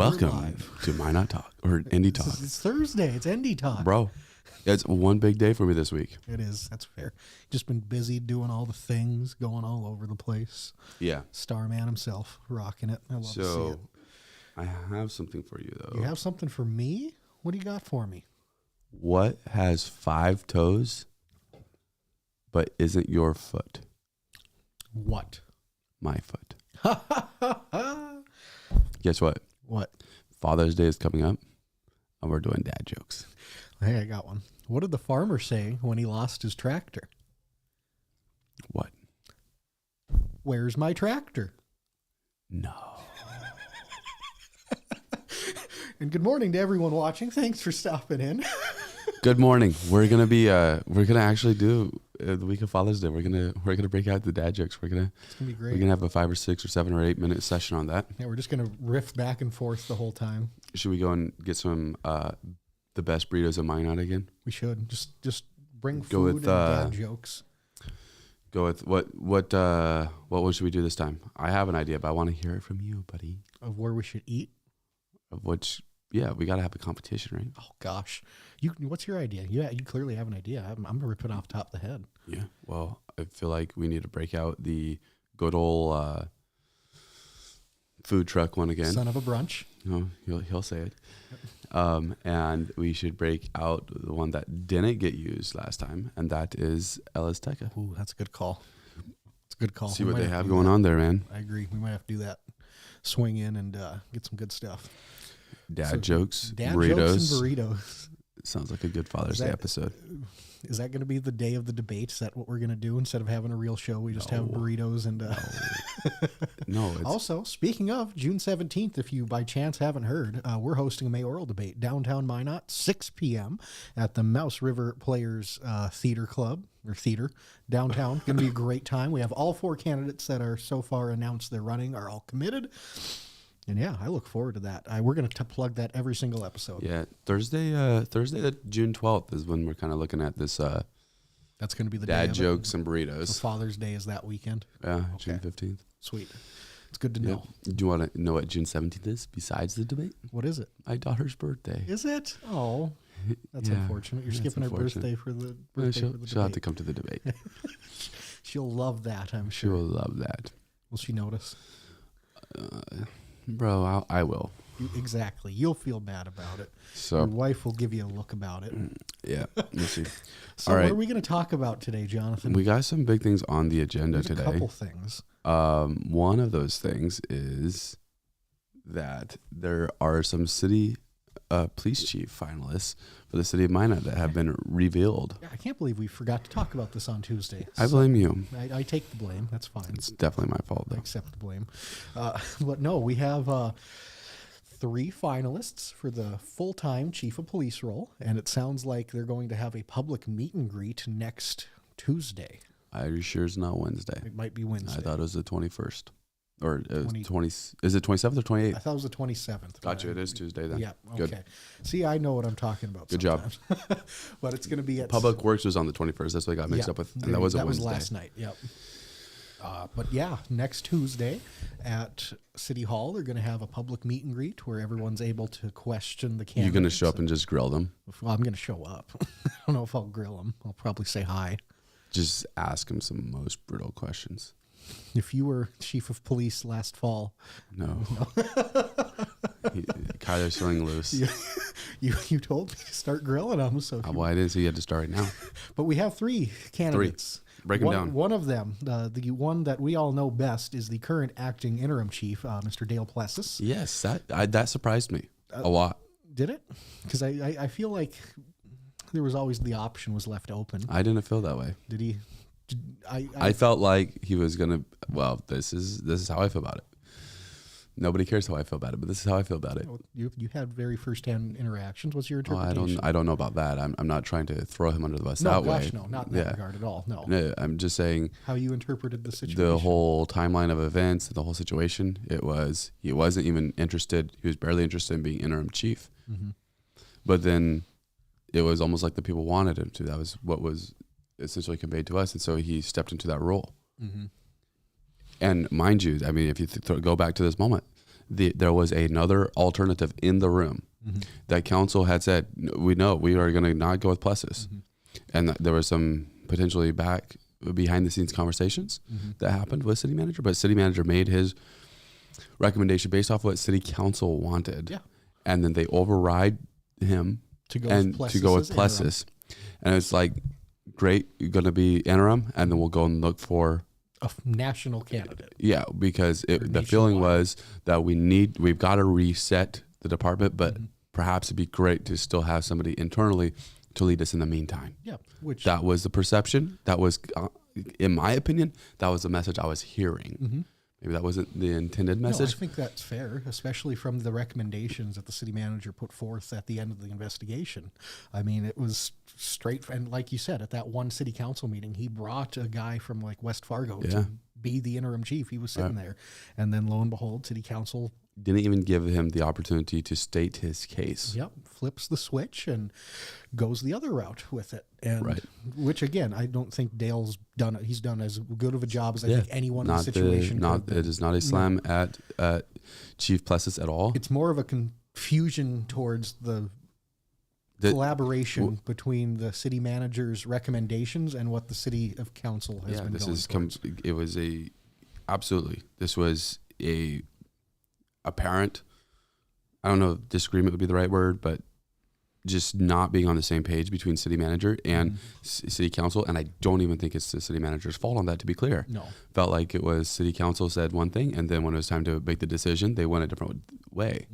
Welcome to Minot Talk or Indie Talk. It's Thursday. It's Indie Talk. Bro, it's one big day for me this week. It is. That's fair. Just been busy doing all the things, going all over the place. Yeah. Starman himself, rocking it. I love to see it. So I have something for you, though. You have something for me? What do you got for me? What has 5 toes but isn't your foot? What? My foot. Guess what? What? Father's Day is coming up, and we're doing dad jokes. Hey, I got one. What did the farmer say when he lost his tractor? What? Where's my tractor? No. And good morning to everyone watching. Thanks for stopping in. Good morning. We're gonna actually do the week of Father's Day. We're gonna break out the dad jokes. It's gonna be great. We're gonna have a 5 or 6 or 7 or 8 minute session on that. Yeah, we're just gonna riff back and forth the whole time. Should we go and get some the best burritos in Minot again? We should just bring Go food with, and dad jokes. Go with what one should we do this time? I have an idea, but I want to hear it from you, buddy. Of where we should eat. Of which, yeah, we got to have a competition, right? Oh gosh, what's your idea? You clearly have an idea. I'm ripping off the top of the head. Yeah. Well, I feel like we need to break out the good old food truck one again. Son of a brunch. No, he'll say it. And we should break out the one that didn't get used last time, and that is Ella's Teca. Ooh, that's a good call. It's a good call. See what they have going on there, man. I agree. We might have to do that. Swing in and get some good stuff. Dad jokes, Dad burritos. jokes and burritos. Sounds like a good Father's Day episode. Is that going to be the day of the debate? Is that what we're going to do? Instead of having a real show, we just have burritos and... No. Also, speaking of, June 17th, if you by chance haven't heard, we're hosting a mayoral debate downtown Minot, 6 p.m. at the Mouse River Players Theater Club, or Theater, downtown. Going to be a great time. We have all 4 candidates that are so far announced they're running are all committed. And yeah, I look forward to that. We're going to plug that every single episode. Yeah, Thursday, June 12th is when we're kind of looking at this. That's going to be the dad day jokes and burritos. So Father's Day is that weekend. Yeah, June 15th. Sweet. It's good to know. Do you want to know what June 17th is besides the debate? What is it? My daughter's birthday. Is it? Oh, that's unfortunate. You're skipping her birthday for the debate. She'll have to come to the debate. She'll love that, I'm sure. She'll love that. Will she notice? Bro, I will. Exactly. You'll feel bad about it. So your wife will give you a look about it. Yeah, we'll see. So all right. What are we going to talk about today, Jonathan? We got some big things on the agenda There's today. A couple things. One of those things is that there are some city police chief finalists for the city of Minot that have been revealed. Yeah, I can't believe we forgot to talk about this on Tuesday. I blame you. I take the blame. That's fine. It's definitely my fault, though. I accept the blame. But no, we have 3 finalists for the full-time chief of police role, and it sounds like they're going to have a public meet and greet next Tuesday. Are you sure it's not Wednesday? It might be Wednesday. I thought it was the 21st. Or 20. Is it 27th or 28th? I thought it was the 27th. Gotcha. It is Tuesday then. Yeah. Okay. Good. See, I know what I'm talking about. Good sometimes. Job. But it's going to be at Public Works was on the 21st. That's what I got mixed up with. And that was Wednesday. That was last night. Yep. But yeah, next Tuesday at City Hall, they're going to have a public meet and greet where everyone's able to question the candidates. You're going to show up and just grill them? Well, I'm going to show up. I don't know if I'll grill them. I'll probably say hi. Just ask them some most brutal questions. If you were chief of police last fall. No. Kyler's feeling loose. You told me to start grilling them. So well, I didn't say you had to start right now. But we have 3 candidates. 3. Break them down. One of them, the one that we all know best, is the current acting interim chief, Mr. Dale Plessis. Yes, that surprised me a lot. Did it? Because I feel like there was always the option was left open. I didn't feel that way. Did he? I felt like he was gonna. Well, this is how I feel about it. Nobody cares how I feel about it, but this is how I feel about it. You had very firsthand interactions. What's your interpretation? I don't know about that. I'm not trying to throw him under the bus that way. No, not in that regard at all. No, I'm just saying how you interpreted the situation. The whole timeline of events, the whole situation. He wasn't even interested. He was barely interested in being interim chief. Mm-hmm. But then it was almost like the people wanted him to. That was what was essentially conveyed to us, and so he stepped into that role. Mm-hmm. And mind you, I mean, if you go back to this moment, there was another alternative in the room that council had said, we know we are going to not go with Plessis. And there was some potentially behind the scenes conversations that happened with city manager, but city manager made his recommendation based off what city council wanted. Yeah. And then they override him to go with Plessis. And it's like, great, you're going to be interim, and then we'll go and look for a national candidate. Yeah, because the feeling was that we've got to reset the department, but perhaps it'd be great to still have somebody internally to lead us in the meantime. Yeah, that was the perception. That was, in my opinion, that was the message I was hearing. Maybe that wasn't the intended message. No, I think that's fair, especially from the recommendations that the city manager put forth at the end of the investigation. I mean, it was straight, and like you said, at that one city council meeting, he brought a guy from like West Fargo to be the interim chief. He was sitting there, and then lo and behold, city council didn't even give him the opportunity to state his case. Yep, flips the switch and goes the other route with it. And which again, I don't think Dale's done it. He's done as good of a job as I think anyone in the situation. It is not a slam at Chief Plessis at all. It's more of a confusion towards the collaboration between the city manager's recommendations and what the city of council has been going towards. It was this was a apparent, I don't know if disagreement would be the right word, but just not being on the same page between city manager and city council. And I don't even think it's the city manager's fault on that, to be clear. No. Felt like it was city council said one thing, and then when it was time to make the decision, they went a different way.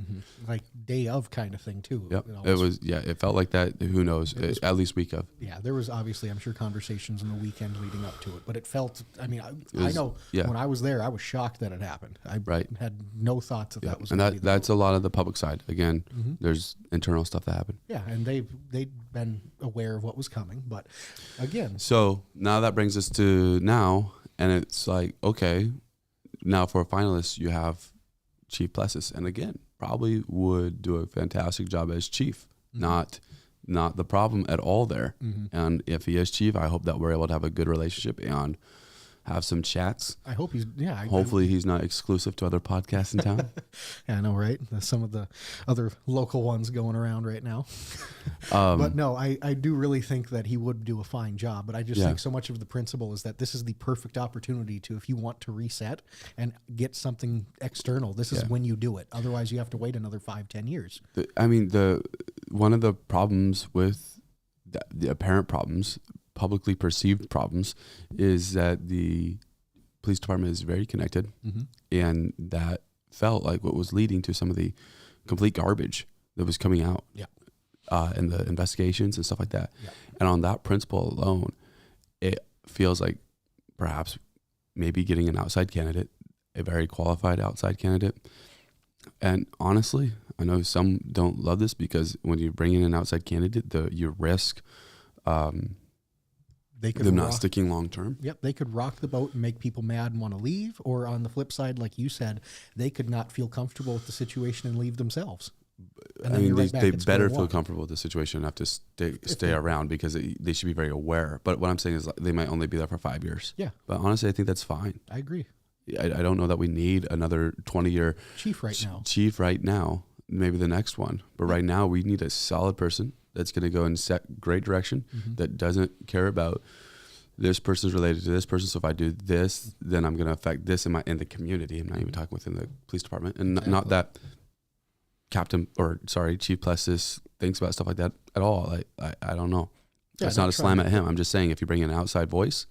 Like day of kind of thing too. Yep. It felt like that. Who knows? At least week of. Yeah. There was obviously, I'm sure, conversations in the weekend leading up to it, but it felt, I mean, I know when I was there, I was shocked that it happened. I had no thoughts that was. And that's a lot of the public side. Again, there's internal stuff that happened. Yeah. And they'd been aware of what was coming, but again. So now that brings us to now, and it's like, okay, now for a finalist, you have Chief Plessis, and again, probably would do a fantastic job as chief. Not the problem at all there. And if he is chief, I hope that we're able to have a good relationship and have some chats. I hope he's, hopefully he's not exclusive to other podcasts in town. Yeah, I know, right? Some of the other local ones going around right now. But no, I do really think that he would do a fine job. But I just think so much of the principle is that this is the perfect opportunity to, if you want to reset and get something external, this is when you do it. Otherwise, you have to wait another 5-10 years. One of the problems with the apparent problems, publicly perceived problems, is that the police department is very connected, and that felt like what was leading to some of the complete garbage that was coming out in the investigations and stuff like that. And on that principle alone, it feels like perhaps maybe getting an outside candidate, a very qualified outside candidate. And honestly, I know some don't love this because when you bring in an outside candidate, you risk them not sticking long term. Yep, they could rock the boat and make people mad and want to leave. Or on the flip side, like you said, they could not feel comfortable with the situation and leave themselves. And I mean, they better feel comfortable with the situation enough to stay around, because they should be very aware. But what I'm saying is they might only be there for 5 years. Yeah. But honestly, I think that's fine. I agree. I don't know that we need another 20-year chief right now. Maybe the next one. But right now, we need a solid person that's going to go and set great direction, that doesn't care about this person's related to this person. So if I do this, then I'm going to affect this in the community. I'm not even talking within the police department. And not that Chief Plessis thinks about stuff like that at all. I don't know. It's not a slam at him. I'm just saying, if you bring in an outside voice,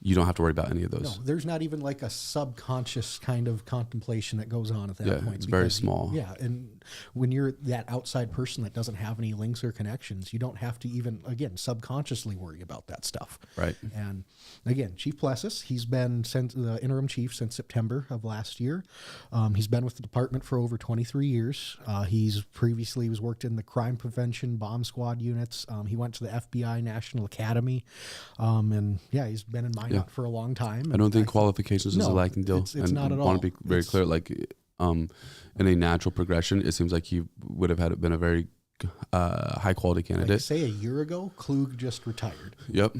you don't have to worry about any of those. No, there's not even like a subconscious kind of contemplation that goes on at that point. It's very small. And when you're that outside person that doesn't have any links or connections, you don't have to even, again, subconsciously worry about that stuff. Right. And again, Chief Plessis, he's been the interim chief since September of last year. He's been with the department for over 23 years. He's previously worked in the crime prevention bomb squad units. He went to the FBI National Academy. He's been in Minot for a long time. I don't think qualifications is a lacking deal. It's not at all. I want to be very clear. Like, in a natural progression, it seems like he would have been a very high quality candidate. Like, say a year ago, Klug just retired. Yep.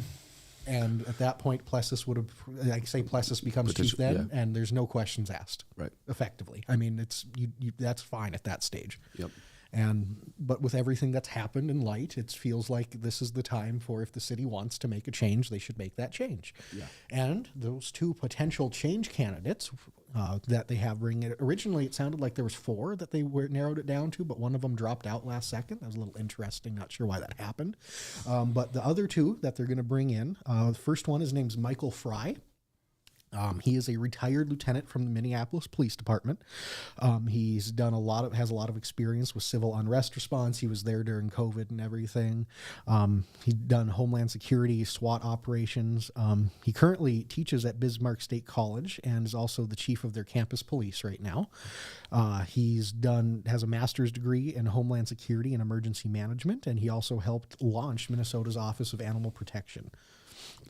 And at that point, Plessis would have, like say Plessis becomes chief then, and there's no questions asked. Right. Effectively. I mean, it's that's fine at that stage. Yep. But with everything that's happened in light, it feels like this is the time for, if the city wants to make a change, they should make that change. Yeah. And those two potential change candidates that they have bringing it, originally it sounded like there was 4 that they were narrowed it down to, but one of them dropped out last second. That was a little interesting. Not sure why that happened. But the other 2 that they're going to bring in, the first one, his name's Michael Fry. He is a retired lieutenant from the Minneapolis Police Department. He's done has a lot of experience with civil unrest response. He was there during COVID and everything. He's done Homeland Security, SWAT operations. He currently teaches at Bismarck State College and is also the chief of their campus police right now. Has a master's degree in Homeland Security and Emergency Management, and he also helped launch Minnesota's Office of Animal Protection.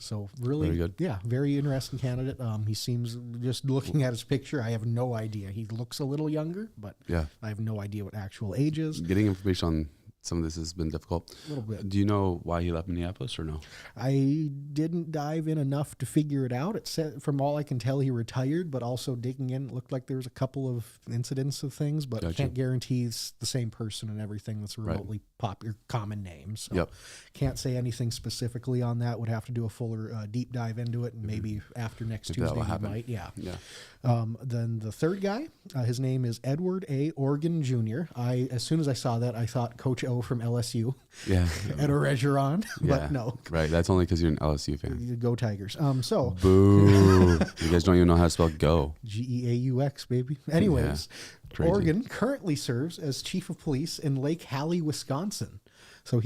So really, very good. Yeah, very interesting candidate. He seems, just looking at his picture, I have no idea. He looks a little younger, but yeah, I have no idea what actual age is. Getting information on some of this has been difficult. A little bit. Do you know why he left Minneapolis or no? I didn't dive in enough to figure it out. It said, from all I can tell, he retired, but also digging in, it looked like there was a couple of incidents of things, but Gotcha. Can't guarantee it's the same person and everything. That's a remotely popular, common name. So can't say anything specifically on that. Would have to do a fuller deep dive into it, and maybe after next Tuesday we might. Yeah. Then the third guy, his name is Edward A. Organ Jr. As soon as I saw that, I thought Coach O from LSU. Yeah. Ed Oregeron, but no. Right. That's only because you're an LSU fan. Go Tigers. So. Boo. You guys don't even know how to spell go. Geaux, baby. Anyways, Crazy. Oregon currently serves as chief of police in Lake Hallie, Wisconsin. So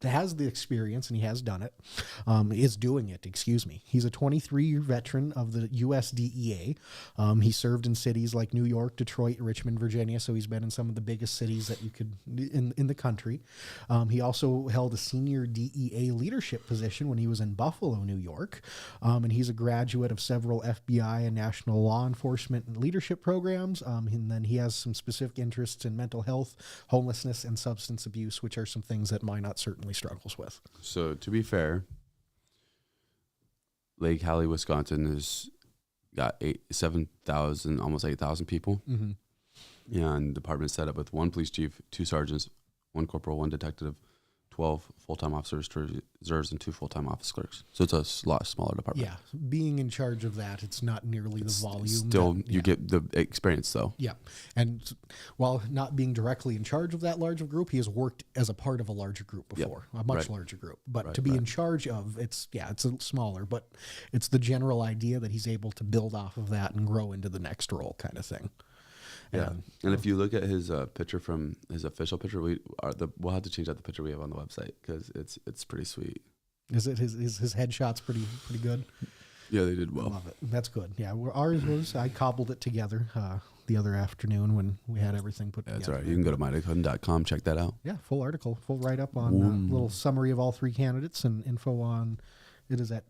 has the experience, and he has done it. Is doing it, excuse me. He's a 23-year veteran of the U.S. DEA. He served in cities like New York, Detroit, Richmond, Virginia, so he's been in some of the biggest cities that you could in the country. He also held a senior DEA leadership position when he was in Buffalo, New York. And he's a graduate of several FBI and national law enforcement and leadership programs. And then he has some specific interests in mental health, homelessness, and substance abuse, which are some things that Minot certainly struggles with. So to be fair, Lake Hallie, Wisconsin has got 7,000, almost 8,000 people. Mm-hmm. And department set up with 1 police chief, 2 sergeants, 1 corporal, 1 detective, 12 full-time officers, 2 reserves, and 2 full-time office clerks. So it's a lot smaller department. Yeah, being in charge of that, it's not nearly the volume. Still, you get the experience, though. Yeah, and while not being directly in charge of that larger group, he has worked as a part of a larger group before, a much larger group. But to be in charge of, it's a smaller, but it's the general idea that he's able to build off of that and grow into the next role kind of thing. Yeah, and if you look at his picture from his official picture, we'll have to change out the picture we have on the website because it's pretty sweet. Is it his headshot's pretty good? Yeah, they did well. I love it. That's good. Yeah, ours was, I cobbled it together the other afternoon when we had everything put together. That's right. You can go to mynotdakota.com, check that out. Yeah, full article, full write up on a little summary of all 3 candidates and info on. It is at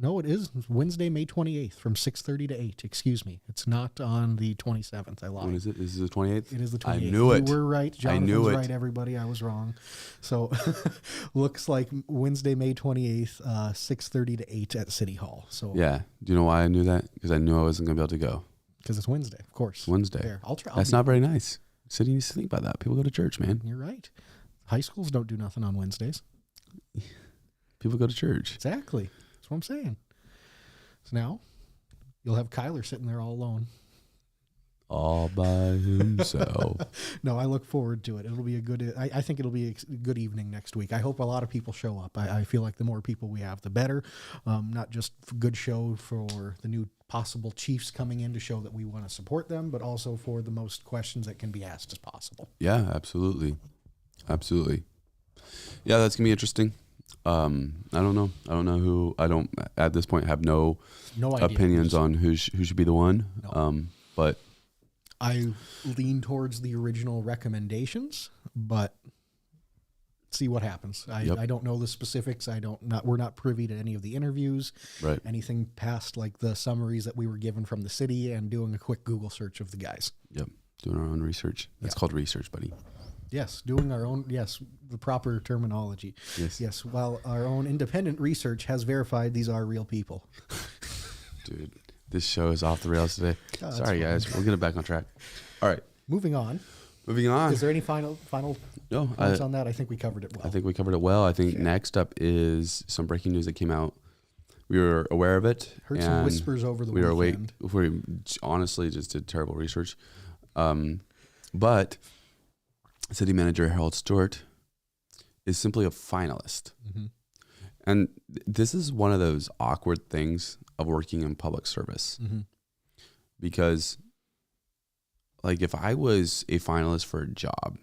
No, it is Wednesday, May 28th from 6:30 to 8. Excuse me. It's not on the 27th. I lied. When is it? Is it the 28th? It is the 28th. I knew it. You were right. Jonathan's I knew it. right, everybody. I was wrong. So looks like Wednesday, May 28th, 6:30 to 8 at City Hall. So yeah. Do you know why I knew that? Because I knew I wasn't going to be able to go. Because it's Wednesday, of course. Wednesday. There. I'll try. That's not very nice. City needs to think about that. People go to church, man. You're right. High schools don't do nothing on Wednesdays. People go to church. Exactly. That's what I'm saying. So now you'll have Kyler sitting there all alone. All by himself. No, I look forward to it. It'll be I think it'll be a good evening next week. I hope a lot of people show up. I feel like the more people we have, the better. Not just a good show for the new possible chiefs coming in to show that we want to support them, but also for the most questions that can be asked as possible. Yeah, absolutely. Absolutely. Yeah, that's going to be interesting. I don't know. I don't at this point have no opinions on who should be the one. No. But I lean towards the original recommendations, but see what happens. I don't know the specifics. We're not privy to any of the interviews, right? Anything past like the summaries that we were given from the city and doing a quick Google search of the guys. Yep. Doing our own research. That's called research, buddy. Yes, doing our own, yes, the proper terminology. Yes. Yes, while our own independent research has verified these are real people. Dude, this show is off the rails today. Oh, Sorry, fine. guys. We'll get it back on track. All right. Moving on. Moving on. Is there any final No, points on that? I think we covered it well. I think we covered it well. I think next up is some breaking news that came out. We were aware of it. Heard some whispers over the weekend. We honestly just did terrible research. But City Manager Harold Stewart is simply a finalist. Mm-hmm. And this is one of those awkward things of working in public service. Mm-hmm. Because, like, if I was a finalist for a job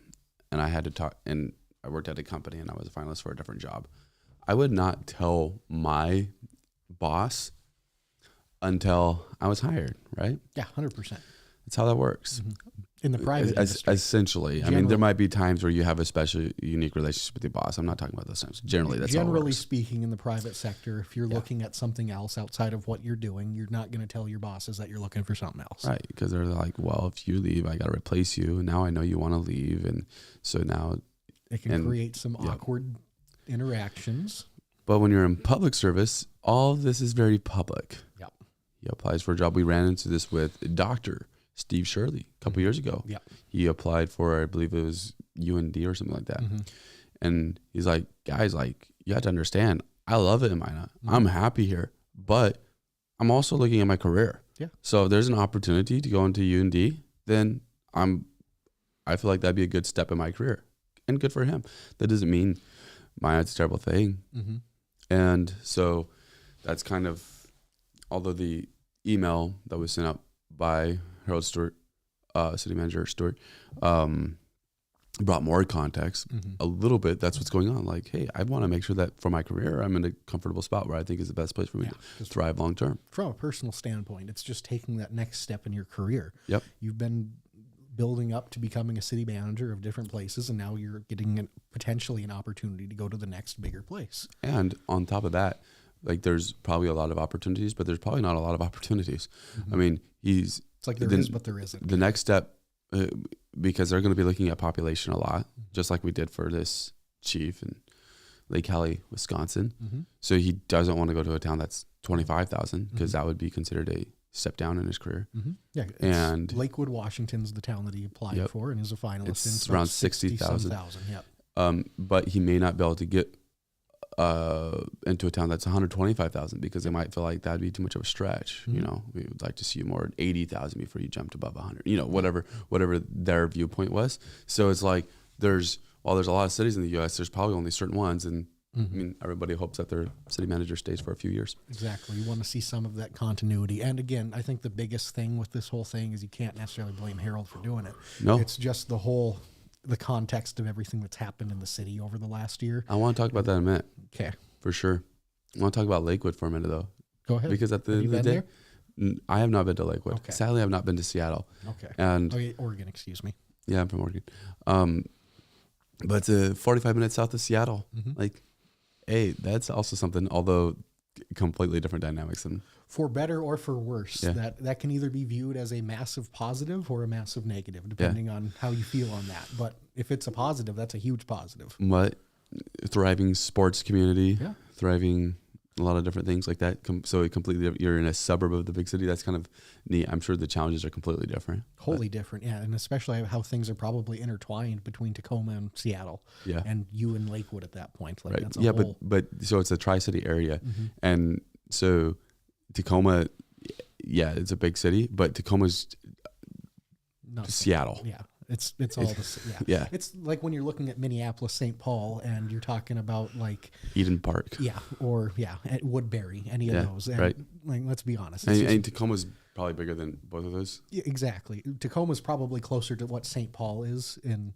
and I had to talk, and I worked at a company and I was a finalist for a different job, I would not tell my boss until I was hired, right? Yeah, 100%. That's how that works. Mm-hmm. In the private industry. Essentially. I mean, there might be times where you have a special, unique relationship with your boss. I'm not talking about those times. Generally, that's how it works. Speaking, in the private sector, if you're looking at something else outside of what you're doing, you're not going to tell your bosses that you're looking for something else. Right, because they're like, well, if you leave, I got to replace you. And now I know you want to leave. And so now... It can create some awkward interactions. But when you're in public service, all of this is very public. Yep. He applies for a job. We ran into this with Dr. Steve Shirley a couple years ago. Yep. He applied for, I believe it was UND or something like that. Mm-hmm. And he's like, guys, like, you have to understand, I love it in Minot. Mm-hmm. I'm happy here, but I'm also looking at my career. Yeah. So if there's an opportunity to go into UND, then I feel like that'd be a good step in my career, and good for him. That doesn't mean Minot's a terrible thing. Mm-hmm. And so that's kind of, although the email that was sent out by Harold Stewart, City Manager Stewart, brought more context a little bit. That's what's going on. Like, hey, I want to make sure that for my career, I'm in a comfortable spot where I think is the best place for me to thrive long term. From a personal standpoint, it's just taking that next step in your career. Yep. You've been building up to becoming a city manager of different places, and now you're getting potentially an opportunity to go to the next bigger place. And on top of that, like, there's probably a lot of opportunities, but there's probably not a lot of opportunities. Mm-hmm. I mean, it's like there is, but there isn't. The next step, because they're going to be looking at population a lot, just like we did for this chief in Lake Hallie, Wisconsin. Mm-hmm. So he doesn't want to go to a town that's 25,000 because that would be considered a step down in his career. Mm-hmm. Yeah, and Lakewood, Washington's the town that he applied for and is a finalist. It's in around 60,000. Yep. But he may not be able to get into a town that's 125,000 because they might feel like that'd be too much of a stretch. Mm-hmm. You know, we would like to see you more at 80,000 before you jumped above 100. You know, whatever their viewpoint was. So it's like while there's a lot of cities in the U.S., there's probably only certain ones, and I mean, everybody hopes that their city manager stays for a few years. Exactly. You want to see some of that continuity. And again, I think the biggest thing with this whole thing is you can't necessarily blame Harold for doing it. No. It's just the context of everything that's happened in the city over the last year. I want to talk about that in a minute. Okay. For sure. I want to talk about Lakewood for a minute, though. Go ahead. Because at the end of the day, I have not been to Lakewood. Okay. Sadly, I've not been to Seattle. Okay. And Oregon, excuse me. Yeah, I'm from Oregon. But it's 45 minutes south of Seattle. Mm-hmm. Like, hey, that's also something, although completely different dynamics. And for better or for worse, that can either be viewed as a massive positive or a massive negative, depending on how you feel on that. But if it's a positive, that's a huge positive. What? Thriving sports community, Yeah. Thriving a lot of different things like that. So it completely, you're in a suburb of the big city. That's kind of neat. I'm sure the challenges are completely different. Wholly different, yeah. And especially how things are probably intertwined between Tacoma and Seattle. Yeah. And you and Lakewood at that point. Like, right. that's Yeah, but so it's a Tri-City area. Mm-hmm. And so Tacoma, yeah, it's a big city, but Tacoma's Seattle. Yeah. It's all the same. Yeah. Yeah. It's like when you're looking at Minneapolis, St. Paul, and you're talking about like Eden Park. Yeah. Or at Woodbury, any of those. And right. Like, let's be honest. And Tacoma's probably bigger than both of those. Yeah, exactly. Tacoma's probably closer to what St. Paul is in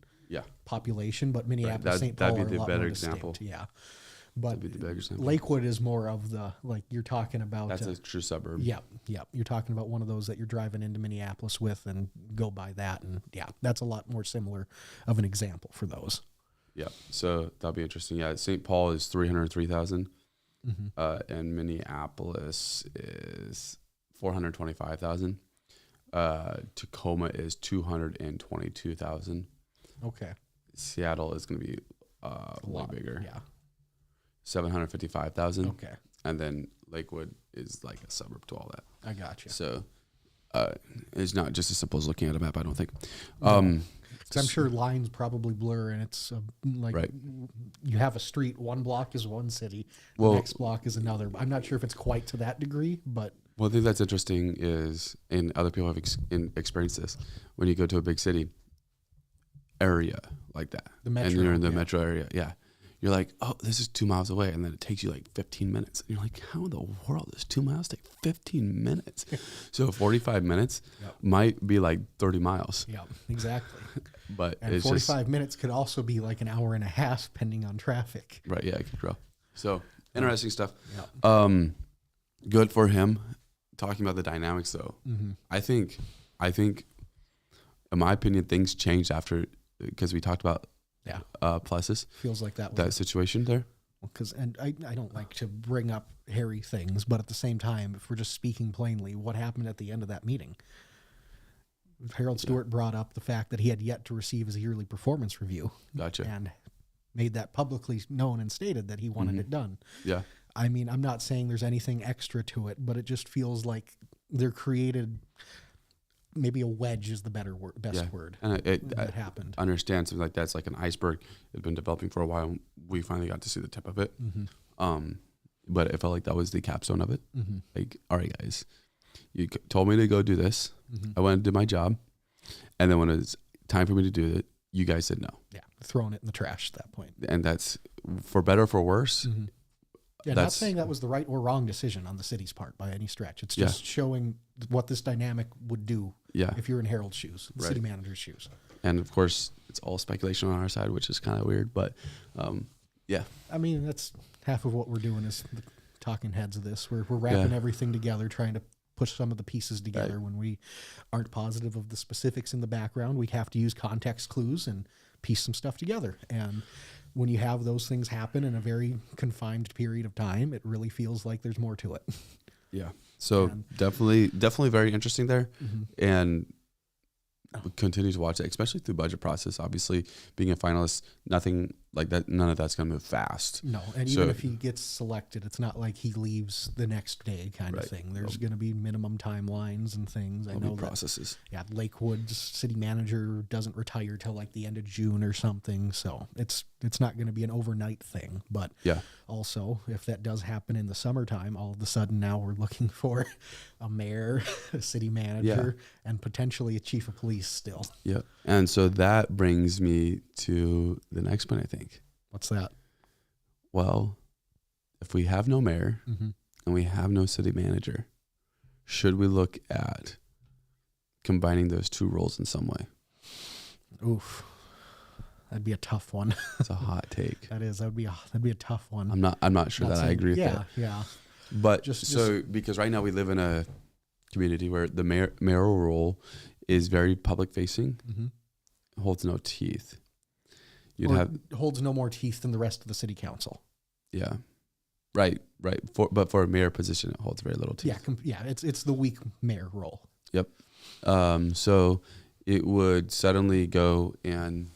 population, but Minneapolis, St. Paul are a lot more distinct. Yeah. But Lakewood is more of the, like, you're talking about... That's a true suburb. Yeah. You're talking about one of those that you're driving into Minneapolis with and go by that. And, that's a lot more similar of an example for those. Yeah, so that'll be interesting. Yeah, St. Paul is 303,000, and Minneapolis is 425,000. Tacoma is 222,000. Okay. Seattle is going to be way bigger. Yeah. 755,000. Okay. And then Lakewood is like a suburb to all that. I got you. So it's not just as simple as looking at a map, I don't think. No. I'm sure lines probably blur, and it's like Right. you have a street, one block is one city, the Well, next block is another. I'm not sure if it's quite to that degree, but one thing that's interesting is, and other people have experienced this, when you go to a big city area like that, The metro, and you're in the yeah. metro area, you're like, oh, this is 2 miles away, and then it takes you like 15 minutes. And you're like, how in the world does 2 miles take 15 minutes? So 45 minutes Yep. might be like 30 miles. yeah, exactly. But And it's 45 minutes could also be like an hour and a half, depending on traffic. right, yeah, it could grow. So interesting stuff. Yeah. Good for him. Talking about the dynamics, though, Mm-hmm. I think, in my opinion, things changed after, because we talked about Yeah. Plessis, Feels like that was that situation there. because, and I don't like to bring up hairy things, but at the same time, if we're just speaking plainly, what happened at the end of that meeting? Harold Stewart brought up the fact that he had yet to receive his yearly performance review Gotcha. and made that publicly known and stated that he wanted Mhm. it done. Yeah. I mean, I'm not saying there's anything extra to it, but it just feels like they're created. Maybe a wedge is the best word. And That happened. I understand something like that's like an iceberg. It's been developing for a while. And we finally got to see the tip of it. Mm-hmm. But it felt like that was the capstone of it. Mm-hmm. Like, all right, guys, you told me to go do this. Mm-hmm. I went and did my job. And then when it was time for me to do it, you guys said no. Yeah, throwing it in the trash at that point. And that's for better or for worse. Mm-hmm. Yeah, not That's- saying that was the right or wrong decision on the city's part by any stretch. It's Yeah. just showing what this dynamic would do Yeah. if you're in Harold's shoes, the Right. city manager's shoes. And of course, it's all speculation on our side, which is kind of weird. But yeah. I mean, that's half of what we're doing is the talking heads of this. We're wrapping everything together, trying to push some of the pieces together. Right. When we aren't positive of the specifics in the background, we have to use context clues and piece some stuff together. And when you have those things happen in a very confined period of time, it really feels like there's more to it. Yeah. So And- definitely very interesting there. Mm-hmm. And we continue to watch it, especially through budget process. Obviously, being a finalist, nothing like that, none of that's going to move fast. No, and So- even if he gets selected, it's not like he leaves the next day kind of Right. thing. There's going to be minimum timelines and things. I There'll know be that, processes. yeah, Lakewood's city manager doesn't retire till like the end of June or something, so it's not going to be an overnight thing. But Yeah. also, if that does happen in the summertime, all of a sudden now we're looking for a mayor, a city manager, and potentially a chief of police still. Yeah. And so that brings me to the next point, I think. What's that? Well, if we have no mayor Mm-hmm. and we have no city manager, should we look at combining those two roles in some way? Oof, that'd be a tough one. It's a hot take. That is. That'd be a tough one. I'm not sure Not that I saying- agree with yeah, that. Yeah, But Just- because right now we live in a community where the mayoral role is very public facing, mm-hmm. holds no teeth. You'd Or have holds no more teeth than the rest of the city council. yeah, right. But for a mayor position, it holds very little teeth. Yeah, it's the weak mayor role. So it would suddenly go and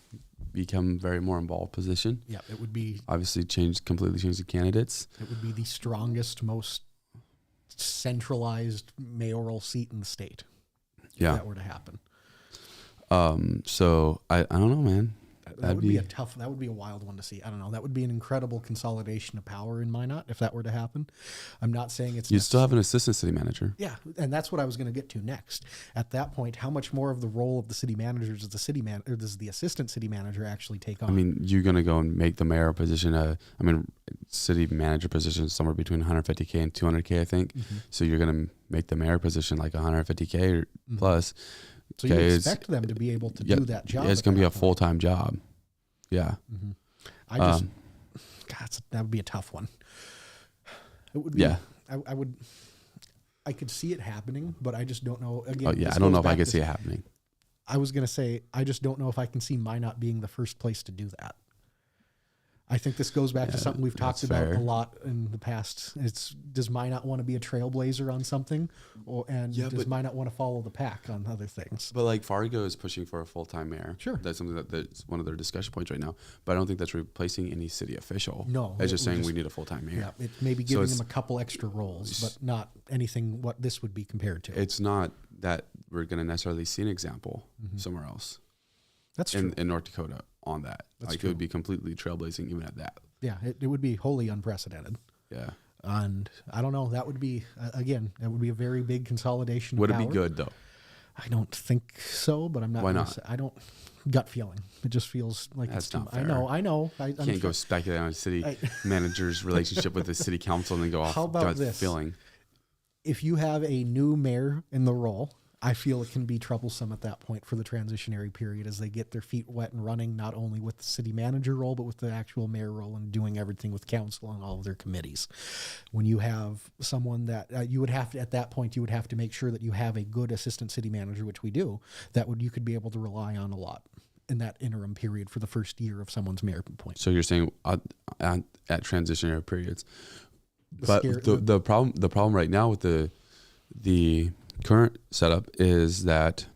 become very more involved position. Yeah, it would be Obviously, completely change the candidates. the strongest, most centralized mayoral seat in the state. If Yeah. that were to happen. So I don't know, man. That would be that would be a wild one to see. I don't know. That would be an incredible consolidation of power in Minot if that were to happen. I'm not saying it's You still have an assistant city manager. yeah, and that's what I was going to get to next. At that point, how much more of the role of the city manager does the assistant city manager actually take on? I mean, you're going to go and make the mayor position city manager position somewhere between 150K and 200K, I think. Mm-hmm. So you're going to make the mayor position like 150K or plus. So you Okay, expect them to be able to do that job. Yeah, it's at going to be that a point. full-time job. Yeah. Mm-hmm. That would be a tough one. It would be, Yeah. I could see it happening, but I just don't know. Again, Oh, yeah. this I don't know goes if I back could to- see it happening. I was going to say, I just don't know if I can see Minot being the first place to do that. I think this goes back to something we've talked that's about fair. a lot in the past. Does Minot want to be a trailblazer on something, does Minot want to follow the pack on other things? But like Fargo is pushing for a full-time mayor. Sure. That's something that's one of their discussion points right now. But I don't think that's replacing any city official. No. It's just saying we need a full-time mayor. Yeah, it may be giving them a couple extra roles, but not anything what this would be compared to. It's not that we're going to necessarily see an example somewhere else. That's true. In North Dakota on that. That's It true. would be completely trailblazing even at that. Yeah, it would be wholly unprecedented. Yeah. And I don't know, that would be, again, that would be a very big consolidation. Would of it be power. good though? I don't think so, but I'm not. Why gonna not? Say, I don't. Gut feeling. It just feels like That's it's too. not I fair. know. Can't go speculate on a city manager's relationship with the city council and then go off How about gut this? feeling. If you have a new mayor in the role, I feel it can be troublesome at that point for the transitionary period as they get their feet wet and running, not only with the city manager role, but with the actual mayor role and doing everything with council and all of their committees. When you have someone that you would have to, at that point, you would have to make sure that you have a good assistant city manager, which we do, you could be able to rely on a lot in that interim period for the first year of someone's mayor point. So you're saying at transitionary periods, the problem right now with the current setup is that,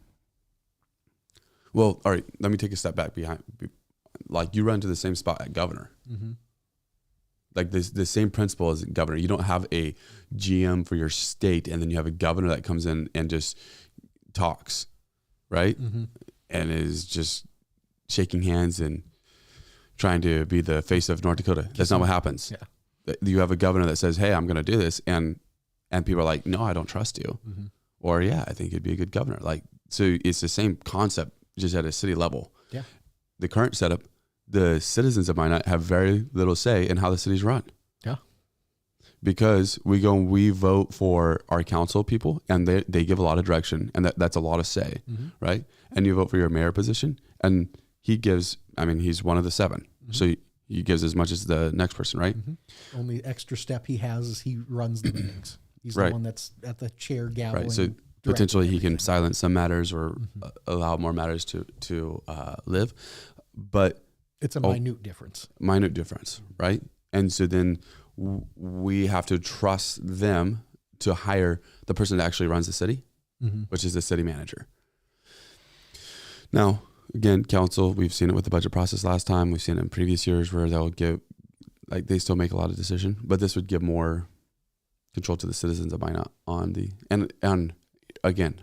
well, all right, let me take a step back behind. Like you run to the same spot at governor. Mm-hmm. Like the same principle as governor. You don't have a GM for your state and then you have a governor that comes in and just talks, right? Mm-hmm. And is just shaking hands and trying to be the face of North Dakota. That's not what happens. Yeah. You have a governor that says, hey, I'm going to do this. And people are like, no, I don't trust you. Mm-hmm. Or, yeah, I think you'd be a good governor. Like, so it's the same concept, just at a city level. Yeah. The current setup, the citizens of Minot have very little say in how the city's run. Yeah. Because we vote for our council people and they give a lot of direction and that's a lot of say, right? And you vote for your mayor position and he gives, he's one of the 7. So he gives as much as the next person, right? Mm-hmm. Only extra step he has is he runs the meetings. He's Right. the one that's at the chair gaveling. Right. So potentially he can silence some matters or allow more matters to live. But it's a minute difference. Minute difference, right? And so then we have to trust them to hire the person that actually runs the city, which is the city manager. Now, again, council, we've seen it with the budget process last time. We've seen it in previous years where they'll give, like they still make a lot of decision, but this would give more control to the citizens of Minot on the, and again,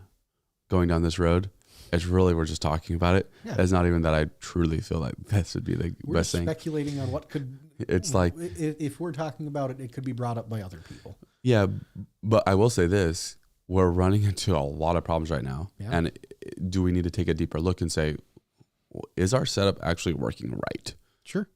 going down this road, it's really, we're just talking about it. Yeah. It's not even that I truly feel like this would be the We're best thing. speculating on what could. It's like, if we're talking about it, it could be brought up by other people. yeah, but I will say this, we're running into a lot of problems right now. Yeah. And do we need to take a deeper look and say, is our setup actually working right? Sure.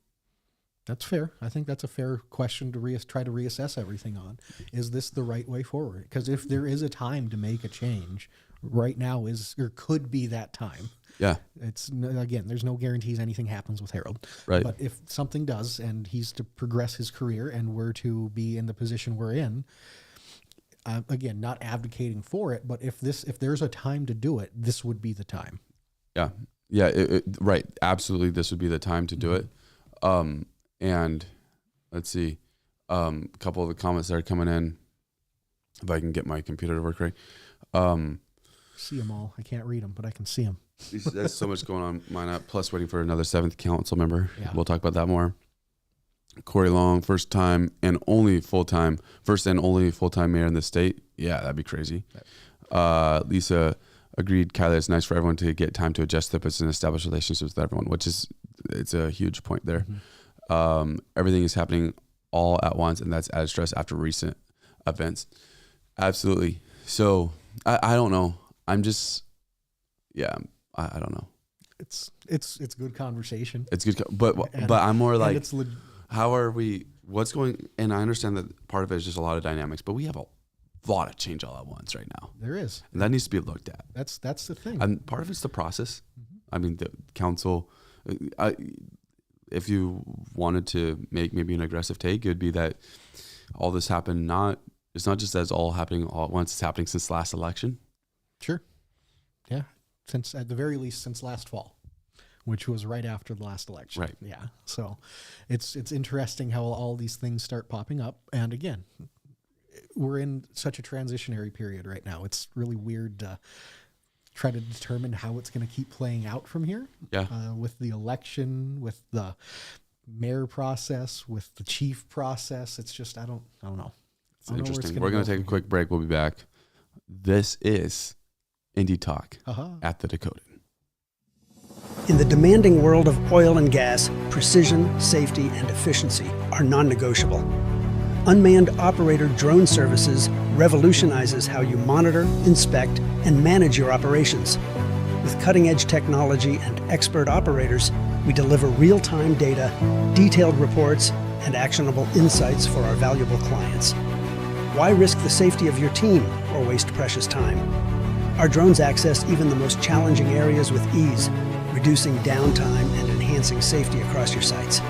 That's fair. I think that's a fair question to try to reassess everything on. Is this the right way forward? Because if there is a time to make a change, right now could be that time. Yeah. Again, there's no guarantees anything happens with Harold. Right. But if something does and he's to progress his career and we're to be in the position we're in, again, not advocating for it, but if there's a time to do it, this would be the time. Yeah. Yeah. Right. Absolutely. This would be the time to do it. And let's see, a couple of the comments that are coming in, if I can get my computer to work right. See them all. I can't read them, but I can see them. There's so much going on. Minot, plus waiting for another 7th council member. Yeah. We'll talk about that more. Corey Long, first and only full-time mayor in the state. Yeah, that'd be crazy. Lisa agreed, Kyla, it's nice for everyone to get time to adjust their position and establish relationships with everyone, it's a huge point there. Everything is happening all at once, and that's added stress after recent events. Absolutely. So I don't know. I'm just, I don't know. It's good conversation. It's good, but I'm more like, how are we? What's going? And I understand that part of it is just a lot of dynamics, but we have a lot of change all at once right now. There is, and that needs to be looked at. That's the thing. And part of it's the process. I mean, the council. If you wanted to make maybe an aggressive take, it'd be that all this happened. It's not just as all happening all at once. It's happening since the last election. Sure. Yeah. At the very least, since last fall, which was right after the last election. Right. Yeah. So it's interesting how all these things start popping up. And again, we're in such a transitionary period right now. It's really weird to try to determine how it's going to keep playing out from here. Yeah. With the election, with the mayor process, with the chief process. It's just, I don't know. It's interesting. We're going to take a quick break. We'll be back. This is Indie Talk at the Dakota. In the demanding world of oil and gas, precision, safety, and efficiency are non-negotiable. Unmanned operator drone services revolutionizes how you monitor, inspect, and manage your operations. With cutting-edge technology and expert operators, we deliver real-time data, detailed reports, and actionable insights for our valuable clients. Why risk the safety of your team or waste precious time? Our drones access even the most challenging areas with ease, reducing downtime and enhancing safety across your sites.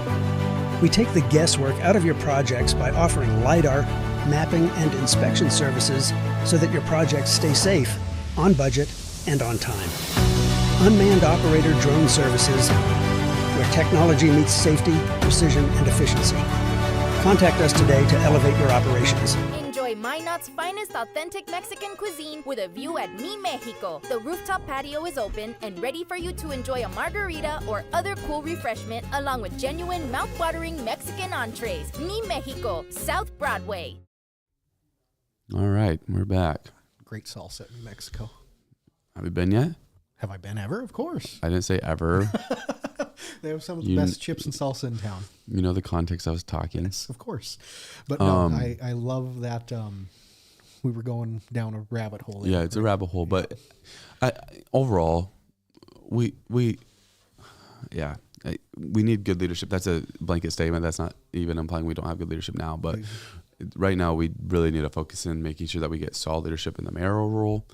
We take the guesswork out of your projects by offering LiDAR, mapping, and inspection services so that your projects stay safe, on budget, and on time. Unmanned operator drone services, where technology meets safety, precision, and efficiency. Contact us today to elevate your operations. Enjoy Minot's finest authentic Mexican cuisine with a view at Mi Mexico. The rooftop patio is open and ready for you to enjoy a margarita or other cool refreshment along with genuine mouth-watering Mexican entrees. Mi Mexico, South Broadway. All right, we're back. Great salsa in New Mexico. Have you been yet? Have I been ever? Of course. I didn't say ever. They have some of the best chips and salsa in town. You know the context I was talking. Yes, of course. But no, I love that we were going down a rabbit hole. Yeah, it's a rabbit hole. But overall, we need good leadership. That's a blanket statement. That's not even implying we don't have good leadership now. But right now, we really need to focus in making sure that we get solid leadership in the mayoral role.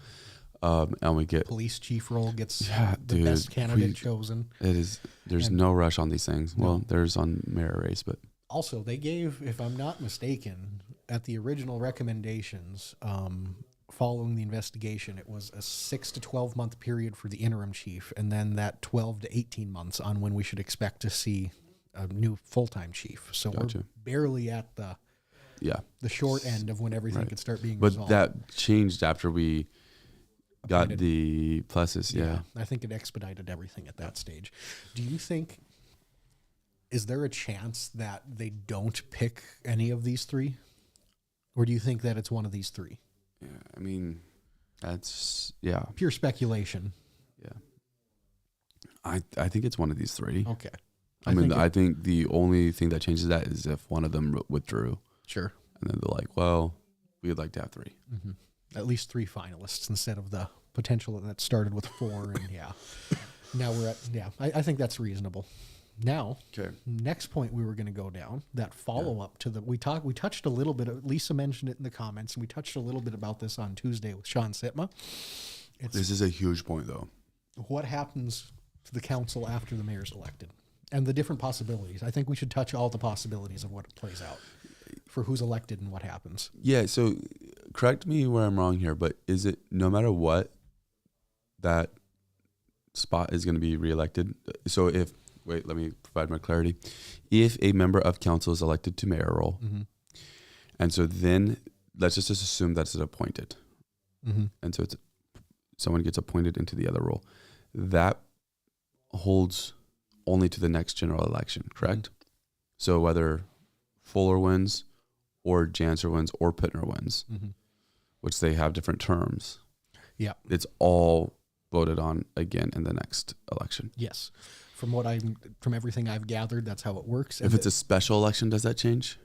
And we get police chief role gets the best candidate chosen. There's no rush on these things. No. Well, there's on mayor race, but also they gave, if I'm not mistaken, at the original recommendations, following the investigation, it was a 6 to 12 month period for the interim chief, and then that 12 to 18 months on when we should expect to see a new full-time chief. So we're barely at the short end of when everything could start being resolved. But that changed after we got the pluses, yeah. I think it expedited everything at that stage. Do you think, is there a chance that they don't pick any of these three? Or do you think that it's one of these three? Yeah, I mean, that's, pure speculation. Yeah. I think it's one of these three. Okay. I think the only thing that changes that is if one of them withdrew. Sure. And then they're like, well, we'd like to have three. Mm-hmm. At least 3 finalists instead of the potential that started with 4. And now we're at, I think that's reasonable. Now, next point we were going to go down, that follow-up to we touched a little bit, Lisa mentioned it in the comments, and we touched a little bit about this on Tuesday with Sean Sitma. This is a huge point, though. What happens to the council after the mayor's elected? And the different possibilities. I think we should touch all the possibilities of what plays out for who's elected and what happens. Yeah, so correct me where I'm wrong here, but is it no matter what that spot is going to be reelected? So let me provide more clarity. If a member of council is elected to mayoral, and so then let's just assume that's appointed. And so it's someone gets appointed into the other role. That holds only to the next general election, correct? So whether Fuller wins or Janser wins or Pittner wins, which they have different terms. Yeah. It's all voted on again in the next election. Yes. From everything I've gathered, that's how it works. If it's a special election, does that change?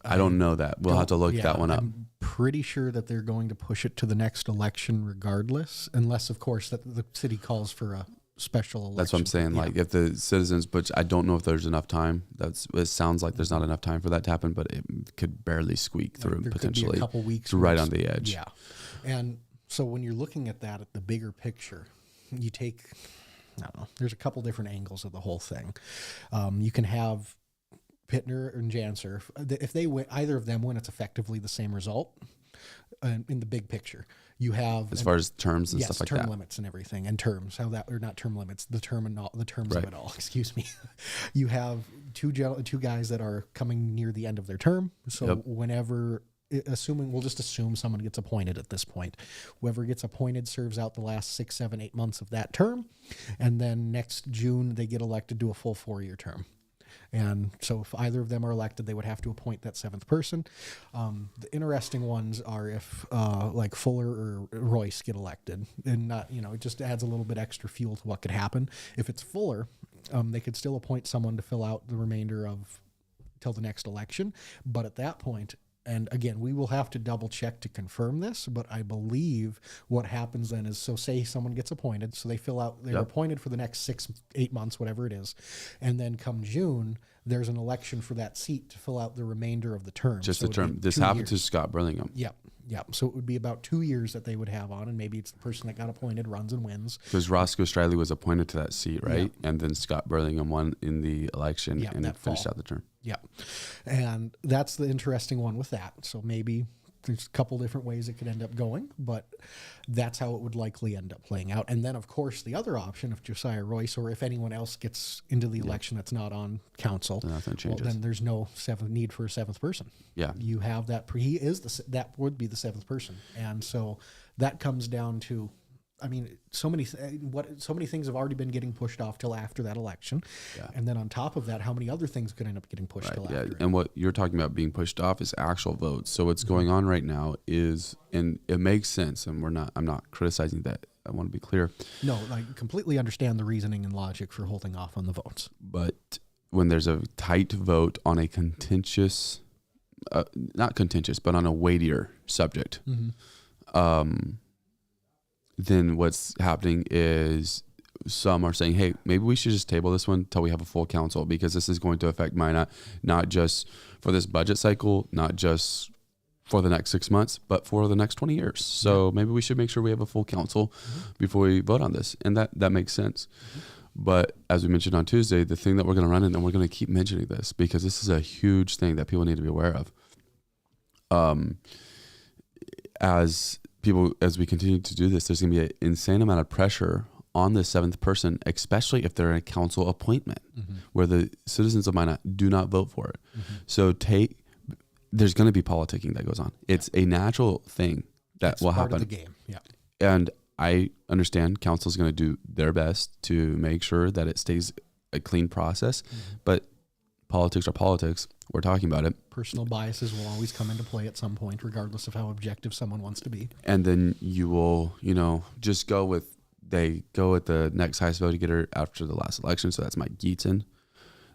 I don't know that. We'll have to look that one up. I'm pretty sure that they're going to push it to the next election regardless, unless, of course, that the city calls for a special election. That's what I'm saying. Like if the citizens, but I don't know if there's enough time. It sounds like there's not enough time for that to happen, but it could barely squeak through potentially. Could be a couple weeks. Right on the edge. Yeah. And so when you're looking at that, at the bigger picture, you take, I don't know, there's a couple different angles of the whole thing. You can have Pittner and Janser. If they win, either of them win, it's effectively the same result. in the big picture. You have as far as terms and yes, stuff like term that. limits and everything, and terms. How that, or not term limits, the terms Right. of it all. Excuse me. You have two guys that are coming near the end of their term. So Yep. whenever, we'll just assume someone gets appointed at this point. Whoever gets appointed serves out the last 6, 7, 8 months of that term, and then next June they get elected to a full 4-year term. And so if either of them are elected, they would have to appoint that 7th person. The interesting ones are if like Fuller or Royce get elected, and not, it just adds a little bit extra fuel to what could happen. If it's Fuller, they could still appoint someone to fill out the remainder of till the next election. But at that point, and again, we will have to double check to confirm this, but I believe what happens then is, so say someone gets appointed, so they fill out, they're Yep. appointed for the next 6, 8 months, whatever it is. And then come June, there's an election for that seat to fill out the remainder of the term. Just So the it'd be term. This 2 happened to years. Scott Burlingham. Yep. So it would be about 2 years that they would have on, and maybe it's the person that got appointed runs and wins. Because Roscoe Striley was appointed to that seat, right? And then Scott Burlingham won in the election Yeah, and that finished fall. out the term. Yeah. And that's the interesting one with that. So maybe there's a couple different ways it could end up going, but that's how it would likely end up playing out. And then, of course, the other option, if Josiah Royce or if anyone else gets into the election that's not on council, Then nothing changes. then there's no need for a 7th person. Yeah. You have that. He is that would be the 7th person. And so that comes down to, I mean, so many things have already been getting pushed off till after that election. Yeah. And then on top of that, how many other things could end up getting pushed till Yeah, after it? and what you're talking about being pushed off is actual votes. So what's going on right now is, and it makes sense, and I'm not criticizing that. I want to be clear. No, I completely understand the reasoning and logic for holding off on the votes. But when there's a tight vote on a contentious, not contentious, but on a weightier subject, then what's happening is some are saying, hey, maybe we should just table this one until we have a full council, because this is going to affect Minot, not just for this budget cycle, not just for the next 6 months, but for the next 20 years. So maybe we should make sure we have a full council before we vote on this. And that makes sense. But as we mentioned on Tuesday, the thing that we're going to run into, and we're going to keep mentioning this because this is a huge thing that people need to be aware of. As we continue to do this, there's going to be an insane amount of pressure on the 7th person, especially if they're in a council appointment where the citizens of Minot do not vote for it. So there's going to be politicking that goes on. It's a natural thing that It's will part happen. of the game. Yeah. And I understand council is going to do their best to make sure that it stays a clean process, but politics are politics. We're talking about it. Personal biases will always come into play at some point, regardless of how objective someone wants to be. And then you will, just go with the next highest vote getter after the last election. So that's Mike Geeton.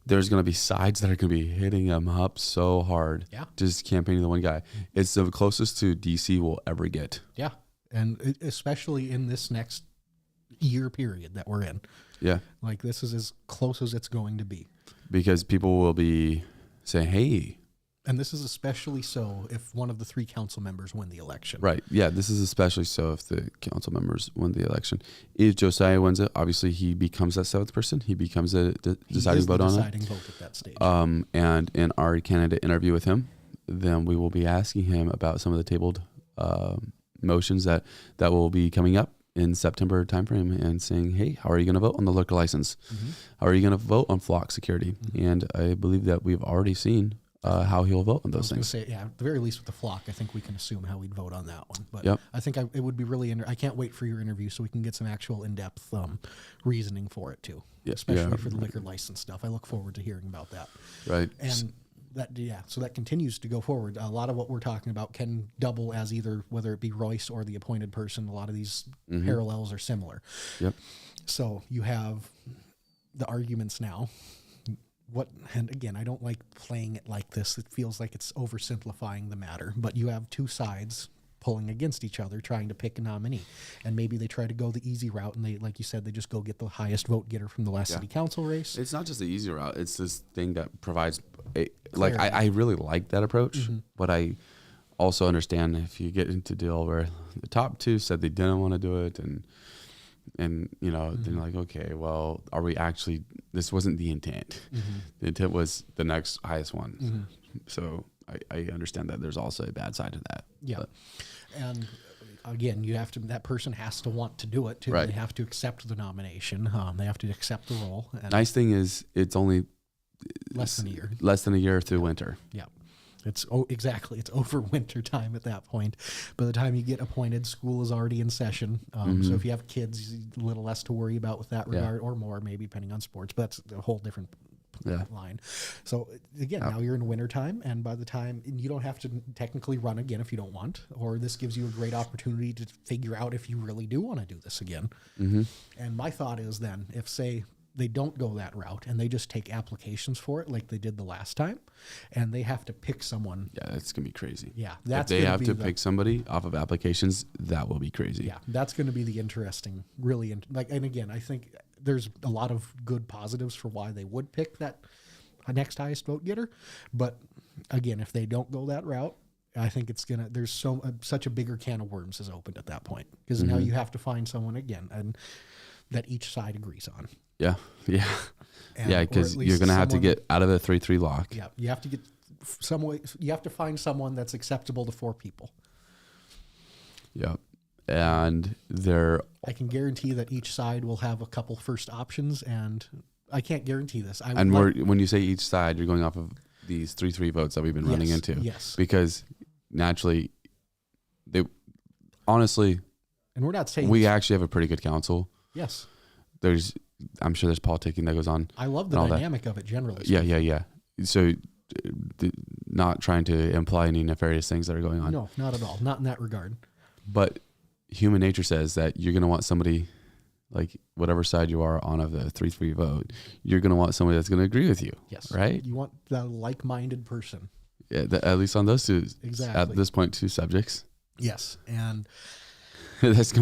There's going to be sides that are going to be hitting him up so hard. Yeah. Just campaigning the one guy. It's the closest to DC will ever get. Yeah. And especially in this next year period that we're in. Yeah. Like, this is as close as it's going to be. Because people will be saying, hey. And this is especially so if one of the 3 council members win the election. Right. Yeah. This is especially so if the council members win the election. If Josiah wins it, obviously he becomes that 7th person. He becomes a deciding vote on it. Deciding vote at that stage. And in our candidate interview with him, then we will be asking him about some of the tabled motions that will be coming up in September timeframe, and saying, hey, how are you going to vote on the liquor license? How are you going to vote on flock security? And I believe that we've already seen how he'll vote on those things. Say, yeah, at the very least with the flock, I think we can assume how we'd vote on that one. But Yep. I think it would be really, I can't wait for your interview so we can get some actual in-depth reasoning for it too, especially for the liquor license stuff. I look forward to hearing about that. Right. And so that continues to go forward. A lot of what we're talking about can double as either, whether it be Royce or the appointed person. A lot of these parallels are similar. Yep. So you have the arguments now. And again, I don't like playing it like this. It feels like it's oversimplifying the matter, but you have 2 sides pulling against each other, trying to pick a nominee. And maybe they try to go the easy route, and they, like you said, they just go get the highest vote getter from the last city council race. It's not just the easy route. It's this thing that provides, I really like that approach, but I also understand if you get into a deal where the top 2 said they didn't want to do it, and then like, okay, well, are we actually, this wasn't the intent. The intent was the next highest one. So I understand that there's also a bad side to that. Yeah. But, And again, that person has to want to do it too. Right. They have to accept the nomination. They have to accept the role. And nice thing is it's only less than a year. Less than a year through winter. Yeah. Exactly. It's over winter time at that point. By the time you get appointed, school is already in session. So if you have kids, a little less to worry about with that regard, or more, maybe depending on sports. But that's a whole different line. So again, now you're in winter time, and by the time you don't have to technically run again if you don't want, or this gives you a great opportunity to figure out if you really do want to do this again. And my thought is then, if say they don't go that route and they just take applications for it like they did the last time, and they have to pick someone. Yeah, that's gonna be crazy. Yeah, if they have to pick somebody off of applications, that will be crazy. Yeah, that's going to be the interesting, really. And again, I think there's a lot of good positives for why they would pick that next highest vote getter. But again, if they don't go that route, I think it's gonna. There's such a bigger can of worms is opened at that point, because now you have to find someone again and that each side agrees on. Yeah. And, Yeah, because you're going to have to get out of the 3-3 lock. Yeah, you have to get some way. You have to find someone that's acceptable to 4 people. Yeah, and I can guarantee that each side will have a couple first options, and I can't guarantee this. When you say each side, you're going off of these 3-3 votes that we've been running into. Yes. Because naturally, honestly, and we're not saying we actually have a pretty good council. Yes. I'm sure there's politicking that goes on. I love the dynamic of it generally. Yeah. So, not trying to imply any nefarious things that are going on. No, not at all. Not in that regard. But human nature says that you're going to want somebody, like whatever side you are on of the 3-3 vote, you're going to want somebody that's going to agree with you. Yes. Right? You want the like-minded person. Yeah, at least on those two. Exactly. At this point, 2 subjects. Yes. And that's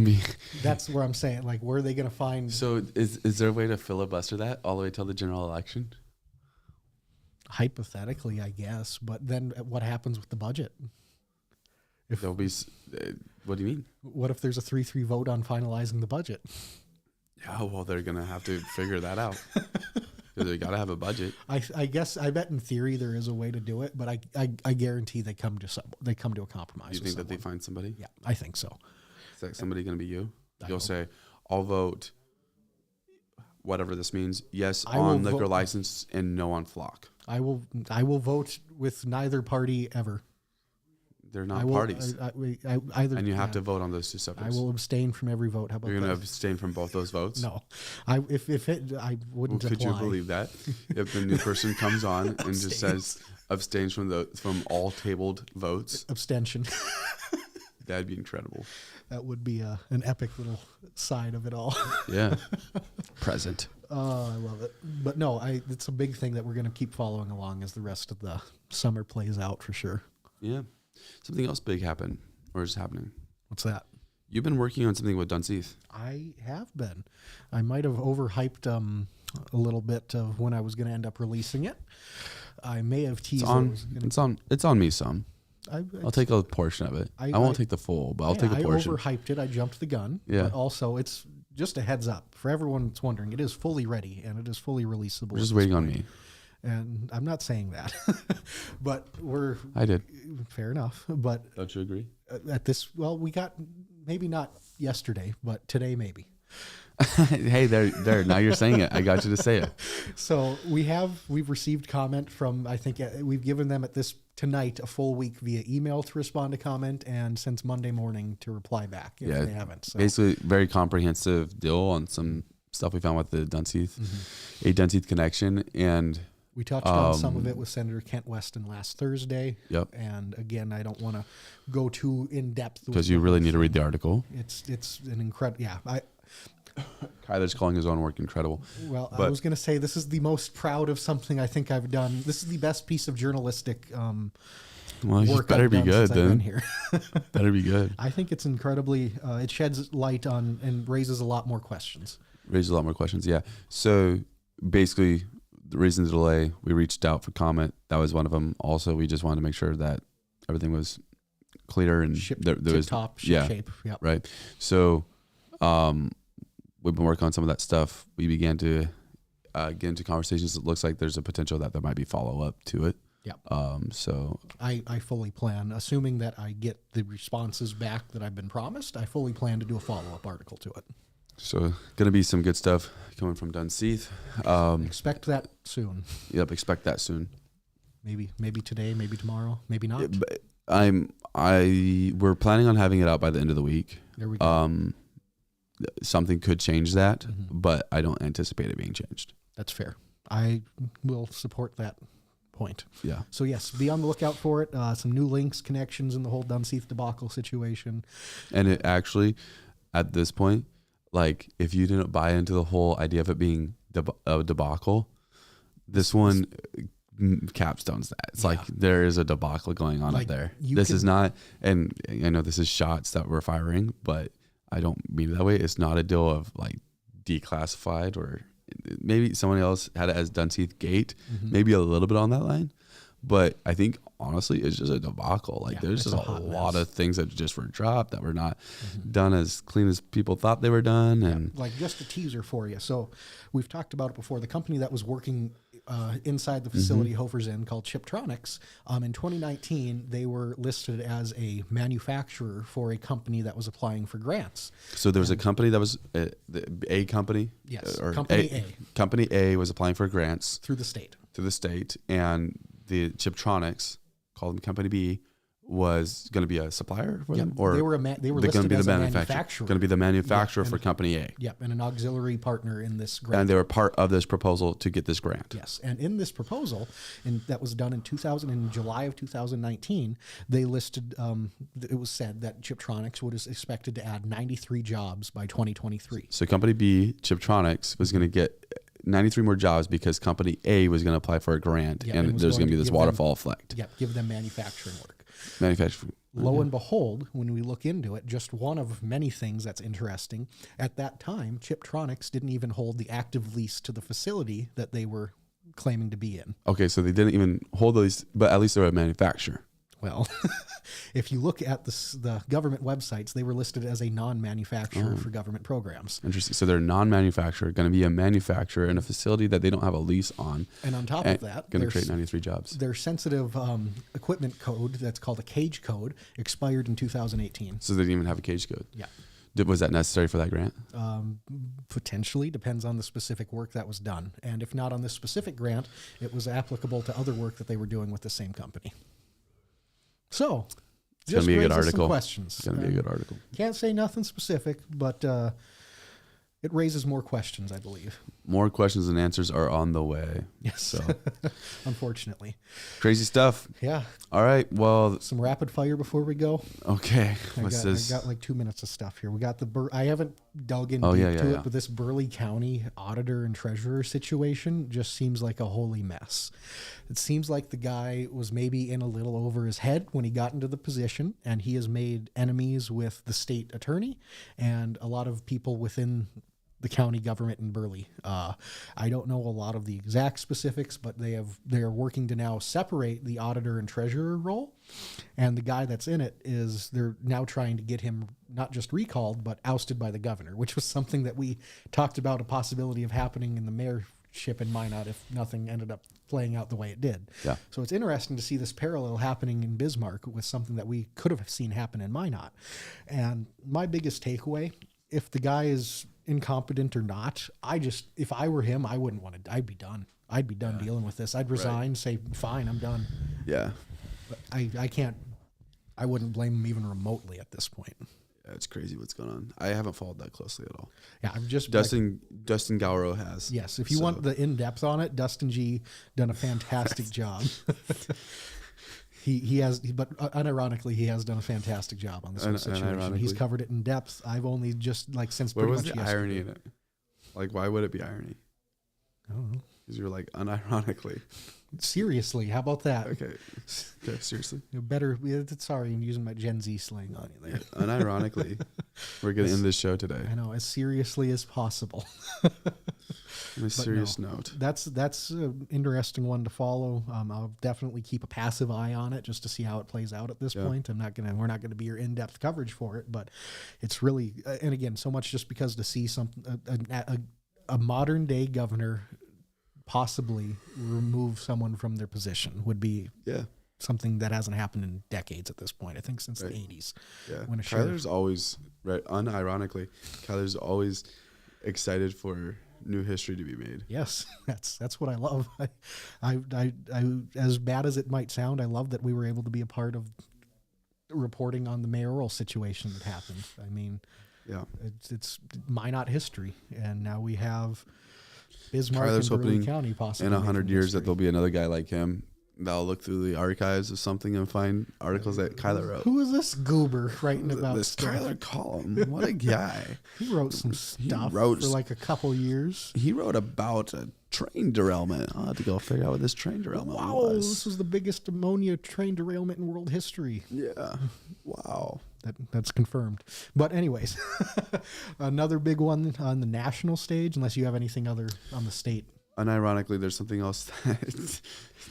where I'm saying, like, where are they going to find? So is there a way to filibuster that all the way till the general election? Hypothetically, I guess. But then what happens with the budget? If there'll be, what do you mean? What if there's a 3-3 vote on finalizing the budget? Yeah, well, they're going to have to figure that out. They got to have a budget. I guess, I bet in theory there is a way to do it, but I guarantee they come to a compromise. You think that they find somebody? Yeah, I think so. Is that somebody going to be you? You'll say, I'll vote whatever this means. Yes on liquor license and no on flock. I will vote with neither party ever. They're not parties. Either, and you have to vote on those 2 subjects. I will abstain from every vote. How about You're going to abstain from both those votes? No. I wouldn't Could apply. you believe that? If the new person comes on and just says abstains from all tabled votes. Abstention. That'd be incredible. That would be an epic little side of it all. Yeah. Present. Oh, I love it. But no, it's a big thing that we're going to keep following along as the rest of the summer plays out for sure. Yeah. Something else big happened or is happening. What's that? You've been working on something with Dunseith. I have been. I might have overhyped a little bit of when I was going to end up releasing it. I may have teased It's on me some. I'll take a portion of it. I won't take the full, but I'll take a portion. I overhyped it. I jumped the gun. Yeah. But also, it's just a heads up for everyone that's wondering. It is fully ready and it is fully releasable. We're just waiting on me. And I'm not saying that, but I did. Fair enough. But don't you agree? We got maybe not yesterday, but today maybe. Hey, there. Now you're saying it. I got you to say it. So we've received comment from, I think we've given them tonight a full week via email to respond to comment, and since Monday morning to reply back if they haven't. So. Basically, very comprehensive deal on some stuff we found with the Dunseith, a Dunseith connection, and we touched on some of it with Senator Kent Weston last Thursday. Yep. And again, I don't want to go too in depth because you really need to read the article. It's an incredible. Yeah. Kyler's calling his own work incredible. Well, I was going to say this is the most proud of something I think I've done. This is the best piece of journalistic work better I've be done good since I've been here. Better be good. I think it's incredibly. It sheds light on and raises a lot more questions. Yeah. So basically, the reason to delay, we reached out for comment. That was one of them. Also, we just wanted to make sure that everything was clear and there was top shape. Yep. Right. So, we've been working on some of that stuff. We began to get into conversations. It looks like there's a potential that there might be follow up to it. Yep. So I fully plan, assuming that I get the responses back that I've been promised, I fully plan to do a follow-up article to it. So going to be some good stuff coming from Dunseith. Expect that soon. Yep, expect that soon. Maybe today, maybe tomorrow, maybe not. We're planning on having it out by the end of the week. There we go. Something could change that, but I don't anticipate it being changed. That's fair. I will support that point. Yeah. So yes, be on the lookout for it. Some new links, connections in the whole Dunseith debacle situation. And it actually, at this point, like if you didn't buy into the whole idea of it being a debacle, this one capstones that. It's like there is a debacle going on up there. This is not, and I know this is shots that we're firing, but I don't mean it that way. It's not a deal of like declassified, or maybe someone else had it as Dunseith Gate, maybe a little bit on that line. But I think honestly, it's just a debacle. Like there's just a lot of things that just were dropped that were not done as clean as people thought they were done. And like just a teaser for you. So we've talked about it before. The company that was working inside the facility Hofer's Inn, called Chiptronics, in 2019, they were listed as a manufacturer for a company that was applying for grants. So there was a company that was a company. Yes, or Company A. Company A was applying for grants Through the state. And the Chiptronics, called them Company B, was going to be a supplier for them, or they were listed as a manufacturer. Going to be the manufacturer for Company A. Yep, and an auxiliary partner in this grant. And they were part of this proposal to get this grant. Yes, and in this proposal, and that was done in July of 2019, they listed. It was said that Chiptronics was expected to add 93 jobs by 2023. So Company B, Chiptronics, was going to get 93 more jobs because Company A was going to apply for a grant, and there's going to be this waterfall effect. Yep, give them manufacturing work. Lo and behold, when we look into it, just one of many things that's interesting. At that time, Chiptronics didn't even hold the active lease to the facility that they were claiming to be in. Okay, so they didn't even hold those, but at least they're a manufacturer. Well, if you look at the government websites, they were listed as a non-manufacturer for government programs. Interesting. So they're non-manufacturer, going to be a manufacturer in a facility that they don't have a lease on. And on top of that, going to create 93 jobs. Their sensitive equipment code, that's called a cage code, expired in 2018. So they didn't even have a cage code. Yeah. Was that necessary for that grant? Potentially, depends on the specific work that was done. And if not on this specific grant, it was applicable to other work that they were doing with the same company. So, it's going to be a good article. Questions. It's going to be a good article. Can't say nothing specific, but it raises more questions, I believe. More questions and answers are on the way. Yes. So, unfortunately. Crazy stuff. Yeah. All right. Well, some rapid fire before we go. Okay. I got like 2 minutes of stuff here. We got I haven't dug into it, but this Burleigh County auditor and treasurer situation just seems like a holy mess. It seems like the guy was maybe in a little over his head when he got into the position, and he has made enemies with the state attorney and a lot of people within the county government in Burleigh. I don't know a lot of the exact specifics, but they are working to now separate the auditor and treasurer role, and the guy that's in it they're now trying to get him not just recalled but ousted by the governor, which was something that we talked about a possibility of happening in the mayorship in Minot if nothing ended up playing out the way it did. Yeah. So it's interesting to see this parallel happening in Bismarck with something that we could have seen happen in Minot. And my biggest takeaway, if the guy is incompetent or not, if I were him, I wouldn't want to. I'd be done. I'd be done dealing with this. I'd resign, say, fine, I'm done. Yeah. But I can't, I wouldn't blame him even remotely at this point. Yeah, it's crazy what's going on. I haven't followed that closely at all. Yeah, I'm just Dustin Gowrow has. Yes, if you want the in-depth on it, Dustin G done a fantastic job. He has, but unironically, he has done a fantastic job on this whole situation. He's covered it in depth. I've only just since where pretty was much the yesterday. irony in it? Like, why would it be irony? I don't know. Because you're like unironically. Seriously, how about that? Okay, seriously. Better. Sorry, I'm using my Gen Z slang on you there. Unironically, we're going to end this show today. I know, as seriously as possible. On a serious note. That's an interesting one to follow. I'll definitely keep a passive eye on it just to see how it plays out at this point. We're not gonna be your in-depth coverage for it, but it's really, and again, so much just because to see a modern day governor possibly remove someone from their position would be Yeah. something that hasn't happened in decades at this point. I think since the 80s. Yeah. When a Kyler's always, right, unironically, Kyler's always excited for new history to be made. Yes, that's what I love. I as bad as it might sound, I love that we were able to be a part of reporting on the mayoral situation that happened. I mean, Yeah. it's Minot history, and now we have Bismarck Kyler's and Burley hoping County possibly in 100 making years history. that there'll be another guy like him that'll look through the archives of something and find articles that Kyler wrote. Who is this goober writing about This stuff? Kyler column. What a guy. He wrote some stuff wrote for like a couple years. He wrote about a train derailment. I'll have to go figure out what this train derailment Wow, was. this was the biggest ammonia train derailment in world history. Yeah. Wow. That's confirmed. But anyways, another big one on the national stage, unless you have anything other on the state. Unironically, there's something else that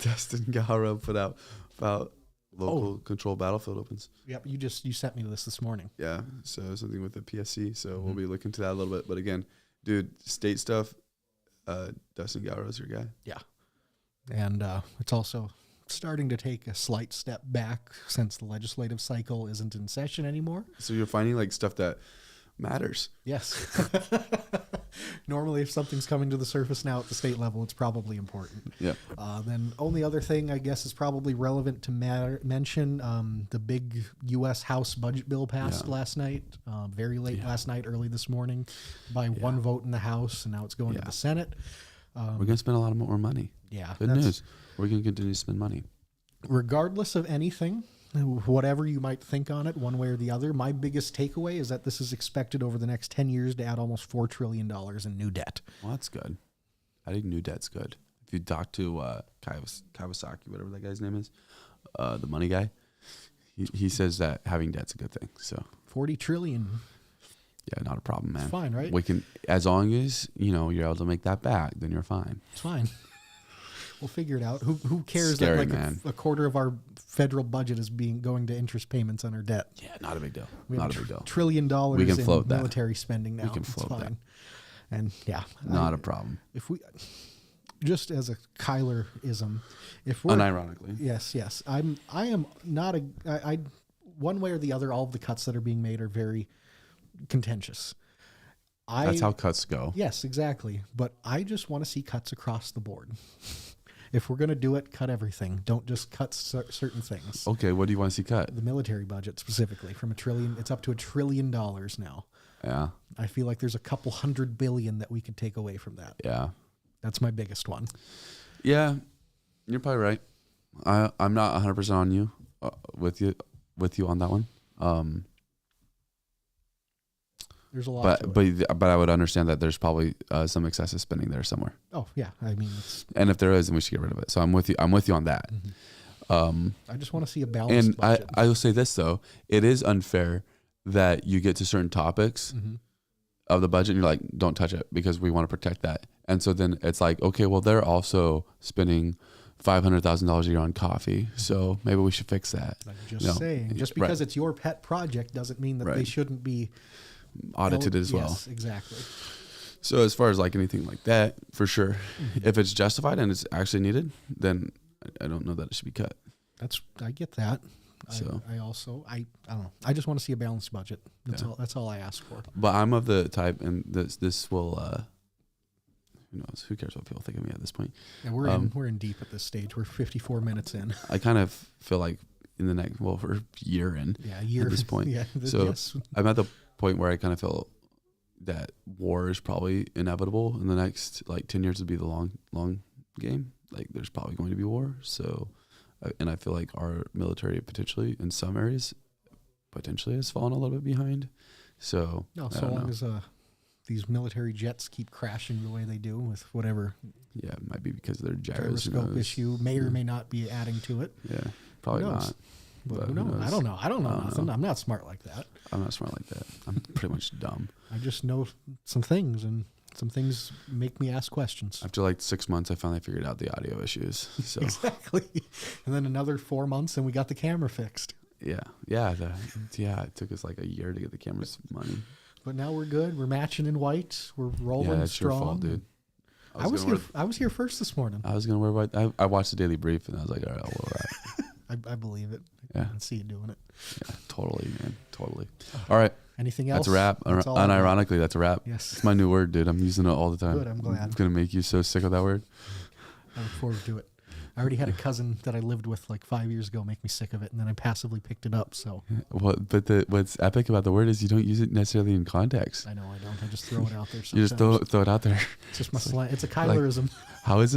Dustin Galro put out about local control battlefield opens. Yep, you sent me this morning. Yeah, so something with the PSC. So we'll be looking to that a little bit. But again, dude, state stuff, Dustin Galro's your guy. Yeah. And it's also starting to take a slight step back since the legislative cycle isn't in session anymore. So you're finding like stuff that matters. Yes. Normally, if something's coming to the surface now at the state level, it's probably important. Yeah. Then only other thing I guess is probably relevant to mention, the big U.S. House budget bill passed last night, very late last night, early this morning, by one vote in the House, and now it's going to the Senate. We're going to spend a lot more money. Yeah. Good news. We're going to continue to spend money. Regardless of anything, whatever you might think on it, one way or the other, my biggest takeaway is that this is expected over the next 10 years to add almost $4 trillion in new debt. Well, that's good. I think new debt's good. If you talk to Kawasaki, whatever that guy's name is, the money guy, he says that having debt's a good thing. So 40 trillion. yeah, not a problem, man. It's fine, right? We can, as long as you're able to make that back, then you're fine. It's fine. We'll figure it out. Who cares Scary, that like man. a quarter of our federal budget is going to interest payments on our debt? Yeah, not a big deal. We have Not a big deal. $1 trillion We can in float that. military spending now. We can It's float that. fine. And yeah, Not a problem. if we just as a Kyler-ism, if we're Unironically. yes, I am not I one way or the other, all of the cuts that are being made are very contentious. That's how cuts go. Yes, exactly. But I just want to see cuts across the board. If we're going to do it, cut everything. Don't just cut certain things. Okay, what do you want to see cut? The military budget specifically, from $1 trillion, it's up to $1 trillion now. Yeah, I feel like there's a couple $100 billion that we could take away from that. yeah. That's my biggest one. Yeah, you're probably right. I'm not 100% on you, with you on that one. There's a lot to it. But I would understand that there's probably some excessive spending there somewhere. Oh, yeah. I mean, it's, And if there is, then we should get rid of it. So I'm with you on that. I just want to see a balanced And budget. I will say this though, it is unfair that you get to certain topics of the budget and you're like, don't touch it because we want to protect that. And so then it's like, okay, well they're also spending $500,000 a year on coffee, so maybe we should fix that. I'm just saying, just because it's your pet project doesn't mean that they Right. shouldn't be Audited as well. Yes, exactly. So as far as like anything like that, for sure, if it's justified and it's actually needed, then I don't know that it should be cut. I get that. So. I don't know. I just want to see a balanced budget. That's all I ask for. But I'm of the type, and this will, who knows? Who cares what people think of me at this point? And we're in deep at this stage. We're 54 minutes in. I kind of feel like in the next, well, we're a year in Yeah, a year at this point. Yeah. So yes. I'm at the point where I kind of feel that war is probably inevitable in the next like 10 years would be the long game. Like there's probably going to be war. So, and I feel like our military potentially in some areas potentially has fallen a little bit behind. So No, I so don't long know. as these military jets keep crashing the way they do with whatever Yeah, it might be because of their gyros. who gyroscope knows? issue may or may not be adding to it. Yeah, probably Who knows? not. But who knows? I don't know. I don't know nothing. I'm not smart like that. I'm not smart like that. I'm pretty much dumb. I just know some things, and some things make me ask questions. After like 6 months, I finally figured out the audio issues. So Exactly. And then another 4 months, and we got the camera fixed. yeah, it took us like a year to get the camera's money. But now we're good. We're matching in white. We're rolling Yeah, it's strong. your fault, dude. I was here first this morning. I was gonna wear white. I watched the Daily Brief and I was like, all right, I'll wear that. I believe it. Yeah. I can see you doing it. Yeah, totally, man. Totally. All right. Anything else? That's a wrap. Unironically, that's a wrap. Yes. It's my new word, dude. I'm using it all the time. Good, I'm glad. It's going to make you so sick of that word. I look forward to it. I already had a cousin that I lived with like 5 years ago make me sick of it, and then I passively picked it up. So, What's epic about the word is you don't use it necessarily in context. I know I don't. I just throw it out there. You just throw it out there. It's just my slang. It's a Kylerism. How is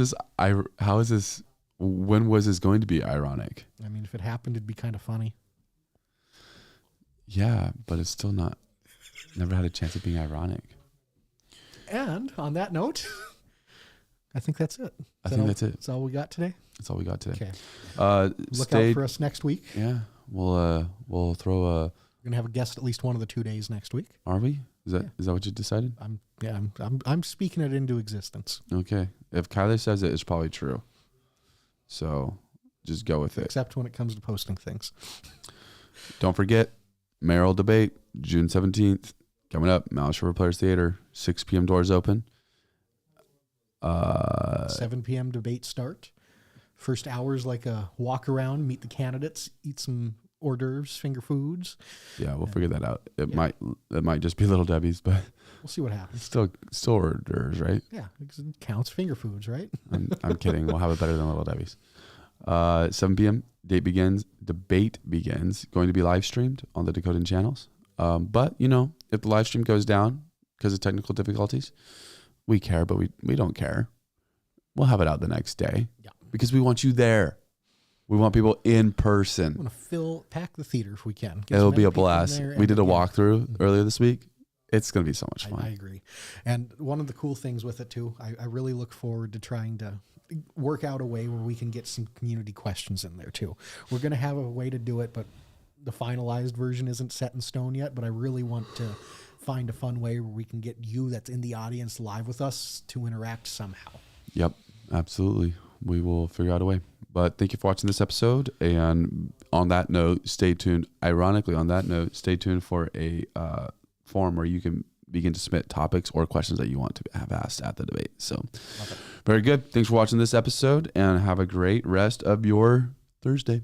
this? When was this going to be ironic? I mean, if it happened, it'd be kind of funny. Yeah, but it's still not. Never had a chance of being ironic. And on that note, I think that's it. That's it. That's all we got today. That's all we got today. Okay. Look out for us next week. Yeah, we'll throw a. We're gonna have a guest at least one of the 2 days next week. Are we? Is that what you decided? I'm speaking it into existence. Okay. If Kyler says it, it's probably true. So just go with it. Except when it comes to posting things. Don't forget, mayoral debate, June 17th, coming up, Mouse River Players Theater, 6 p.m. doors open. 7 p.m. debate start. First hour's like a walk around, meet the candidates, eat some hors d'oeuvres, finger foods. Yeah, we'll figure that out. It might just be Little Debbie's, but we'll see what happens. Still hors d'oeuvres, right? Yeah, it counts finger foods, right? I'm kidding. We'll have it better than Little Debbie's. 7 p.m. Debate begins. Going to be live streamed on the Dakotan channels. But if the live stream goes down because of technical difficulties, we care, but we don't care. We'll have it out the next day. Yeah. Because we want you there. We want people in person. We want to pack the theater if we can. It'll be a blast. We did a walkthrough earlier this week. It's going to be so much fun. I agree. And one of the cool things with it too, I really look forward to trying to work out a way where we can get some community questions in there too. We're going to have a way to do it, but the finalized version isn't set in stone yet, but I really want to find a fun way where we can get you that's in the audience live with us to interact somehow. Yep, absolutely. We will figure out a way. But thank you for watching this episode. And on that note, stay tuned. Ironically, on that note, stay tuned for a forum where you can begin to submit topics or questions that you want to have asked at the debate. So very good. Thanks for watching this episode and have a great rest of your Thursday.